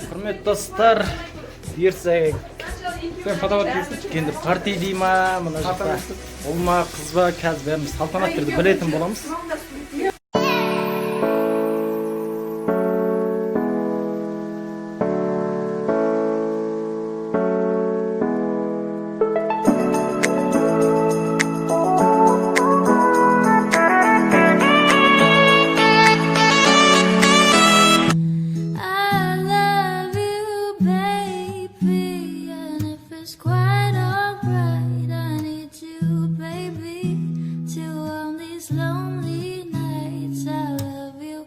Құрметті достар, бұйырса Sen fotoğraf değilsin. енді партий дей ма, мына жақта ұл ма, қыз ба, қазір бәріміз салтанат түрде білетін боламыз. I love you, baby, and if it's quite alright, I need you, baby, to on these lonely nights. I love you,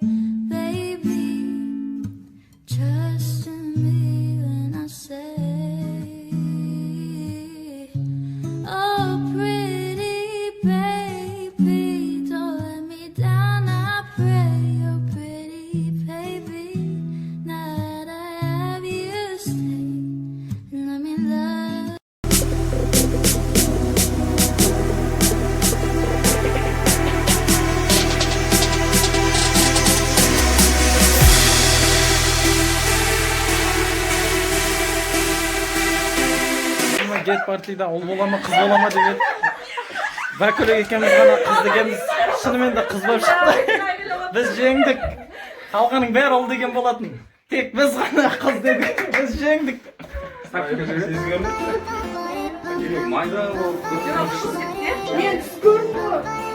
baby, trust in me when I say, oh, pretty baby, don't let me down, I pray, oh, pretty baby. Now that I have you, stay and let me love. Get партийда ұл бола ма, қыз бола ма деп еді. Бәкөлек екеуміз ғана қыз дегенбіз, шынымен де қыз болып шықты. Біз жеңдік. Қалғаның бәрі ұл деген болатын. Тек біз ғана қыз дедік. Біз жеңдік. Майда Мен түс көрдім.